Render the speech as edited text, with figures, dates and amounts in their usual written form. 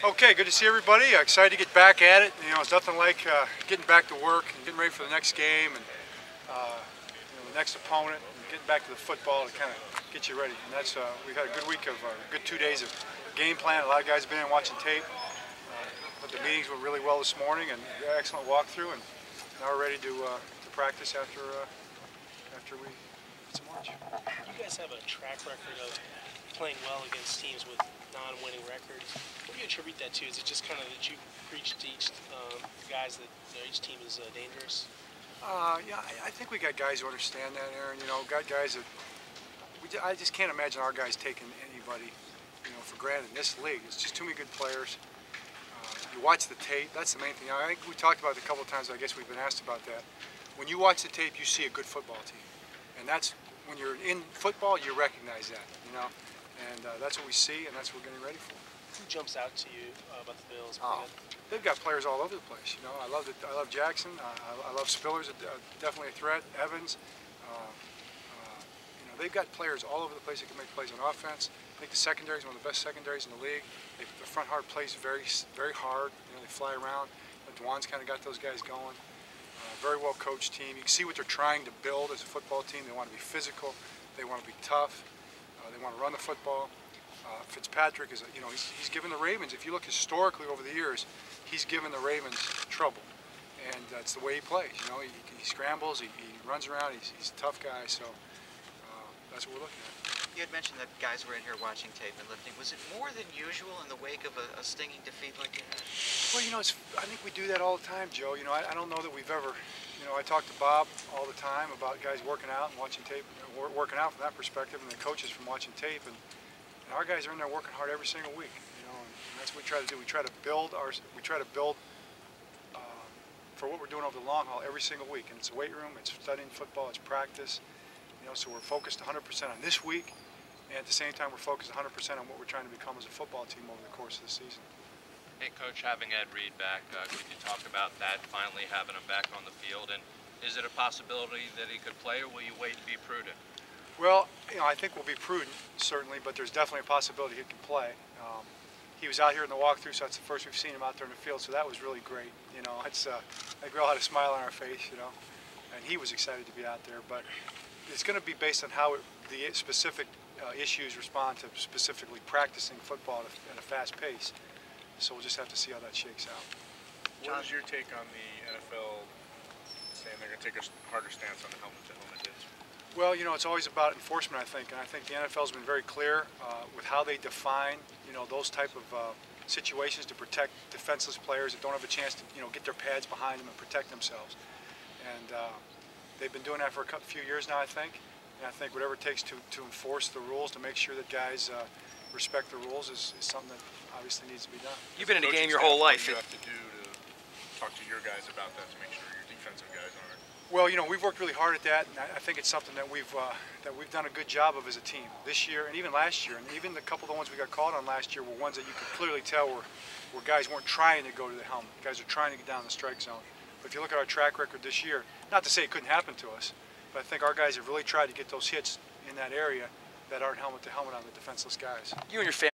Okay, good to see everybody. Excited to get back at it. You know, it's nothing like getting back to work and getting ready for the next game and the next opponent and getting back to the football to kind of get you ready. And that's we've had a good week of good 2 days of game plan. A lot of guys have been in watching tape. But the meetings went really well this morning and excellent walkthrough. And now we're ready to practice after we get some lunch. You guys have a track record of playing well against teams with non-winning records. What do you attribute that to? Is it just kind of that you preach to each guys that each team is dangerous? Yeah, I think we got guys who understand that, Aaron. You know, got guys that I just can't imagine our guys taking anybody, for granted in this league. It's just too many good players. You watch the tape. That's the main thing. I think we talked about it a couple of times. I guess we've been asked about that. When you watch the tape, you see a good football team, and that's when you're in football, you recognize that. And that's what we see, and that's what we're getting ready for. Who jumps out to you about the Bills? They've got players all over the place. I love Jackson. I love Spiller's definitely a threat. Evans. They've got players all over the place that can make plays on offense. I think the secondary is one of the best secondaries in the league. The front hard plays very hard. They fly around. Dwan's kind of got those guys going. Very well coached team. You can see what they're trying to build as a football team. They want to be physical. They want to be tough. They want to run the football. Fitzpatrick is, he's given the Ravens. If you look historically over the years, he's given the Ravens trouble, and that's the way he plays. He scrambles, he runs around. He's a tough guy. So that's what we're looking at. You had mentioned that guys were in here watching tape and lifting. Was it more than usual in the wake of a stinging defeat like that? Well, I think we do that all the time, Joe. I don't know that we've ever, I talk to Bob all the time about guys working out and watching tape, working out from that perspective, and the coaches from watching tape. And our guys are in there working hard every single week. And that's what we try to do. We try to build for what we're doing over the long haul every single week. And it's a weight room, it's studying football, it's practice. So we're focused 100% on this week, and at the same time we're focused 100% on what we're trying to become as a football team over the course of the season. Hey, Coach, having Ed Reed back, could you talk about that, finally having him back on the field? And is it a possibility that he could play, or will you wait and be prudent? Well, I think we'll be prudent, certainly, but there's definitely a possibility he can play. He was out here in the walkthrough, so that's the first we've seen him out there in the field, so that was really great. I think we all had a smile on our face, and he was excited to be out there. But it's going to be based on how the specific issues respond to specifically practicing football at a fast pace. So we'll just have to see how that shakes out. What is your take on the NFL saying they're going to take a harder stance on the helmet-to-helmet hits? Well, it's always about enforcement, I think, and I think the NFL's been very clear with how they define, those type of situations to protect defenseless players that don't have a chance to, get their pads behind them and protect themselves. And they've been doing that for a few years now, I think. And I think whatever it takes to enforce the rules, to make sure that guys respect the rules is something that obviously needs to be done. You've been in the game your whole life. What do you have to do to talk to your guys about that to make sure your defensive guys aren't? Well, we've worked really hard at that, and I think it's something that we've done a good job of as a team this year and even last year. And even a couple of the ones we got called on last year were ones that you could clearly tell were guys weren't trying to go to the helmet. Guys are trying to get down the strike zone. But if you look at our track record this year, not to say it couldn't happen to us, but I think our guys have really tried to get those hits in that area that aren't helmet to helmet on the defenseless guys. You and your family